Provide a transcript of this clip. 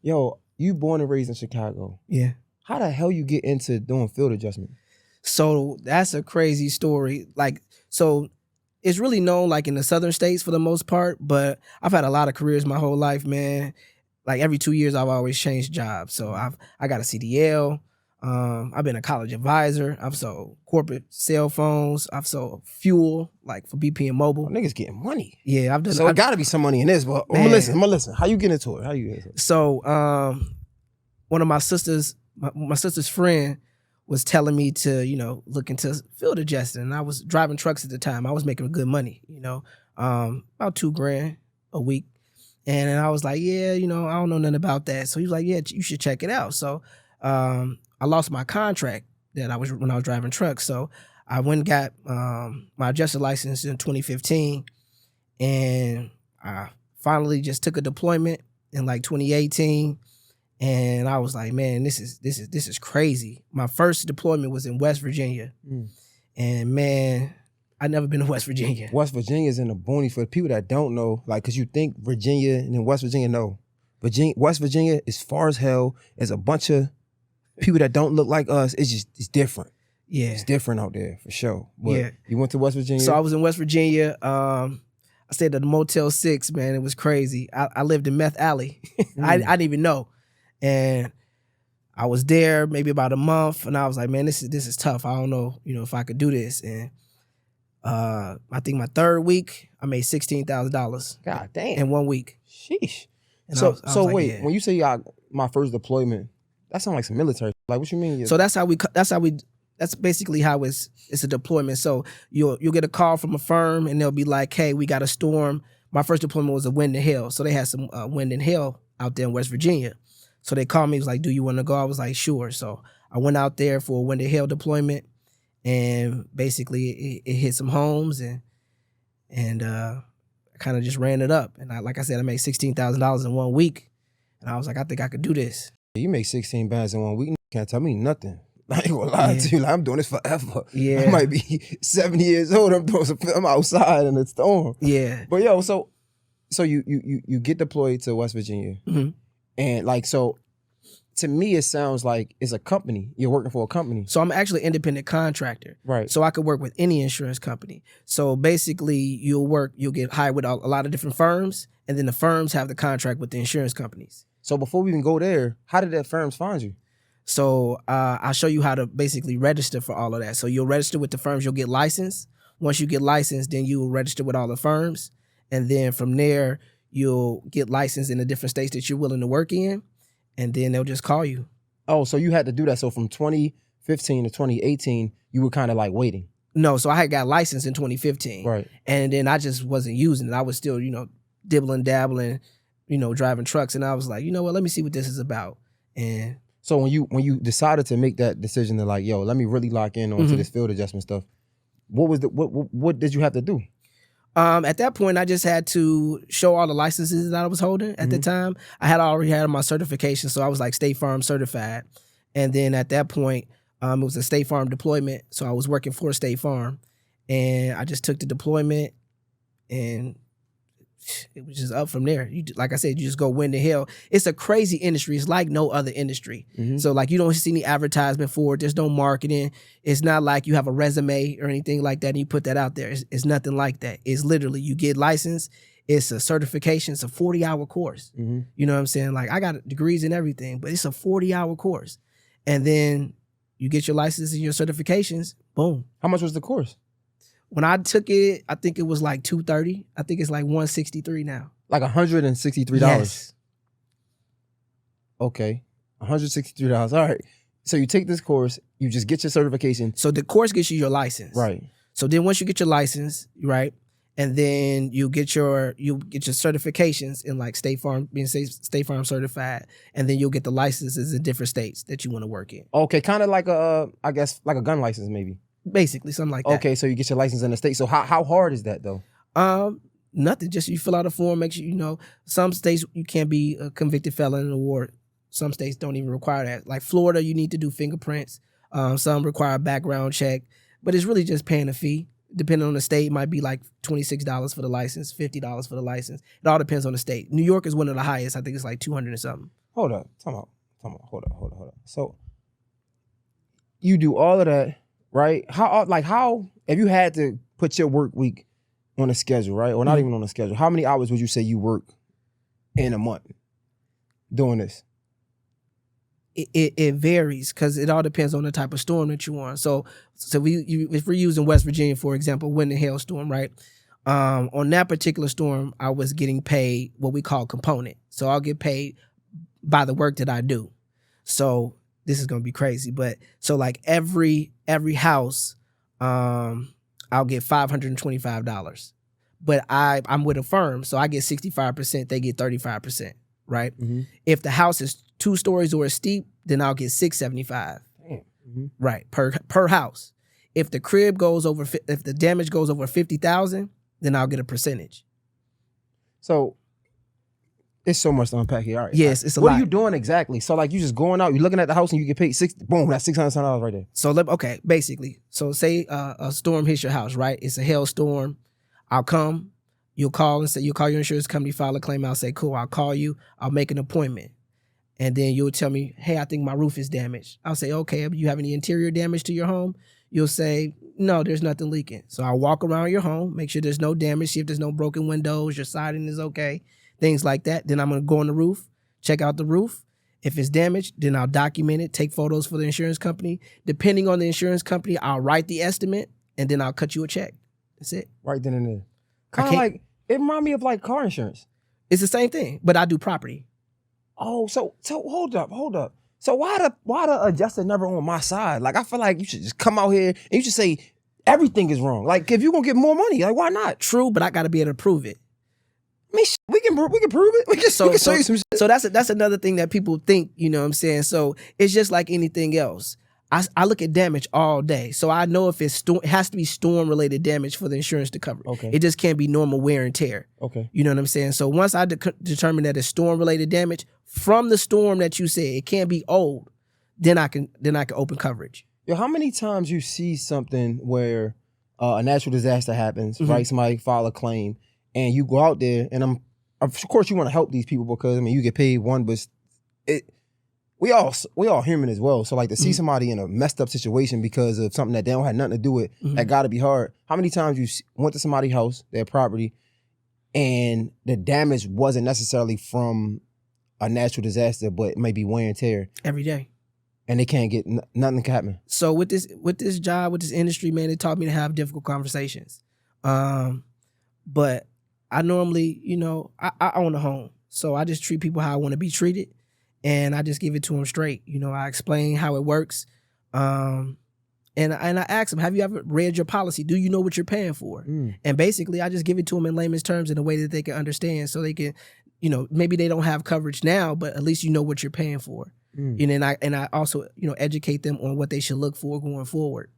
Yo, you born and raised in Chicago. Yeah. How the hell you get into doing field adjustment? So that's a crazy story. Like, so it's really known like in the southern states for the most part, but I've had a lot of careers my whole life, man. Like every 2 years, I've always changed jobs. So I got a CDL. I've been a college advisor. I've sold corporate cell phones. I've sold fuel, like for BP and Mobile. Niggas getting money. Yeah, I've done. So it got to be some money in this. But I'm gonna listen. How you get into it? How you get into it? So one of my sister's friend was telling me to, look into field adjusting. And I was driving trucks at the time. I was making good money, about $2,000 a week. And I was like, yeah, I don't know nothing about that. So he was like, yeah, you should check it out. So I lost my contract when I was driving trucks. So I went and got my adjuster license in 2015. And I finally just took a deployment in like 2018. And I was like, man, this is crazy. My first deployment was in West Virginia. And man, I'd never been to West Virginia. West Virginia's in the boonies. For the people that don't know, like, cause you think Virginia and then West Virginia, no. West Virginia is far as hell. There's a bunch of people that don't look like us. It's different. Yeah. It's different out there for sure. But yeah. You went to West Virginia? So I was in West Virginia. I stayed at the Motel 6, man. It was crazy. I lived in Meth Alley. I didn't even know. And I was there maybe about a month, and I was like, man, this is tough. I don't know, if I could do this. And I think my third week, I made $16,000. God damn. In 1 week. Sheesh. And so I was like, wait, yeah. when you say my first deployment, that sounds like some military. Like, what you mean? So that's basically how it's a deployment. So you'll get a call from a firm, and they'll be like, hey, we got a storm. My first deployment was a wind and hail. So they had some wind and hail out there in West Virginia. So they called me, was like, do you want to go? I was like, sure. So I went out there for a wind and hail deployment, and basically it hit some homes, and I kind of just ran it up. And like I said, I made $16,000 in 1 week. And I was like, I think I could do this. You make 16 bands in 1 week, can't tell me nothing. I ain't gonna lie to you. Like, I'm doing this forever. Yeah. I might be 70 years old. I'm outside in the storm. Yeah. But yo, so you get deployed to West Virginia. Mm-hmm. And like, so to me, it sounds like it's a company. You're working for a company. So I'm actually an independent contractor. Right. So I could work with any insurance company. So basically you'll get hired with a lot of different firms, and then the firms have the contract with the insurance companies. So before we even go there, how did that firms find you? So I'll show you how to basically register for all of that. So you'll register with the firms, you'll get licensed. Once you get licensed, then you'll register with all the firms. And then from there, you'll get licensed in the different states that you're willing to work in. And then they'll just call you. Oh, so you had to do that. So from 2015 to 2018, you were kind of like waiting. No, so I had got licensed in 2015. Right. And then I just wasn't using it. I was still, dibbling, dabbling, driving trucks. And I was like, you know what, let me see what this is about. And so when you decided to make that decision to like, yo, let me really lock in onto this field adjustment stuff, what did you have to do? At that point, I just had to show all the licenses that I was holding at the time. I already had my certification, so I was like State Farm certified. And then at that point, it was a State Farm deployment, so I was working for State Farm. And I just took the deployment, and it was just up from there. Like I said, you just go wind and hail. It's a crazy industry. It's like no other industry. So like you don't see any advertisement for it. There's no marketing. It's not like you have a resume or anything like that and you put that out there. It's nothing like that. It's literally you get licensed. It's a certification. It's a 40-hour course. You know what I'm saying? Like I got degrees and everything, but it's a 40-hour course. And then you get your license and your certifications. Boom. How much was the course? When I took it, I think it was like $230. I think it's like $163 now. Like $163? Yes. Okay. $163. All right. So you take this course, you just get your certification. So the course gets you your license. Right. So then once you get your license, right, and then you get your certifications in like State Farm, being State Farm certified, and then you'll get the licenses in different states that you want to work in. Okay, kind of like I guess like a gun license maybe. Basically, something like that. Okay, so you get your license in the state. So how hard is that though? Nothing. Just you fill out a form, make sure some states you can't be a convicted felon, or some states don't even require that. Like Florida, you need to do fingerprints. Some require a background check, but it's really just paying a fee. Depending on the state, it might be like $26 for the license, $50 for the license. It all depends on the state. New York is one of the highest. I think it's like $200 and something. hold up. Hold up. So you do all of that, right? How if you had to put your work week on a schedule, right? Or not even on a schedule, how many hours would you say you work in a month doing this? It varies because it all depends on the type of storm that you're on. So if we're using West Virginia, for example, wind and hailstorm, right? On that particular storm, I was getting paid what we call component. So I'll get paid by the work that I do. So this is gonna be crazy, but so like every house, I'll get $525. But I'm with a firm, so I get 65%, they get 35%, right? Mm-hmm. If the house is 2 stories or steep, then I'll get $675, Mm-hmm. right, per house. If the crib goes over, if the damage goes over 50,000, then I'll get a percentage. So it's so much to unpack here. All right. Yes, it's a what lot. are you doing exactly? So like you just going out, you're looking at the house and you get paid boom, that's $600 right there. So basically, so say a storm hits your house, right? It's a hailstorm. I'll come. You'll call your insurance company, file a claim. I'll say, cool. I'll call you. I'll make an appointment, and then you'll tell me, hey, I think my roof is damaged. I'll say, okay. You have any interior damage to your home? You'll say, no, there's nothing leaking. So I'll walk around your home, make sure there's no damage, see if there's no broken windows, your siding is okay, things like that. Then I'm gonna go on the roof, check out the roof. If it's damaged, then I'll document it, take photos for the insurance company. Depending on the insurance company, I'll write the estimate, and then I'll cut you a check. That's it. Right then and there. Kind of like, it reminds me of like car insurance. It's the same thing, but I do property. Oh, so hold up. So why the adjuster never on my side? Like I feel like you should just come out here and you should say everything is wrong. Like if you're gonna get more money, like why not? True, but I gotta be able to prove it. I mean, we can prove it. We can show you some shit. So that's another thing that people think, you know what I'm saying? So it's just like anything else. I look at damage all day. So I know if it has to be storm related damage for the insurance to cover. Okay. It just can't be normal wear and tear. Okay. You know what I'm saying? So once I determine that it's storm related damage from the storm that you said, it can't be old, then I can open coverage. Yo, how many times you see something where a natural disaster happens, right? Somebody file a claim and you go out there and of course you want to help these people because I mean you get paid one, but we all human as well. So like to see somebody in a messed up situation because of something that they don't have nothing to do with, that gotta be hard. How many times you went to somebody's house, their property, and the damage wasn't necessarily from a natural disaster, but maybe wear and tear? Every day. And they can't get, nothing can happen. So with this job, with this industry, man, it taught me to have difficult conversations. But I normally, I own a home. So I just treat people how I want to be treated. And I just give it to them straight. I explain how it works. And I ask them, have you ever read your policy? Do you know what you're paying for? And basically, I just give it to them in layman's terms in a way that they can understand so they can, maybe they don't have coverage now, but at least you know what you're paying for. And I also, educate them on what they should look for going forward.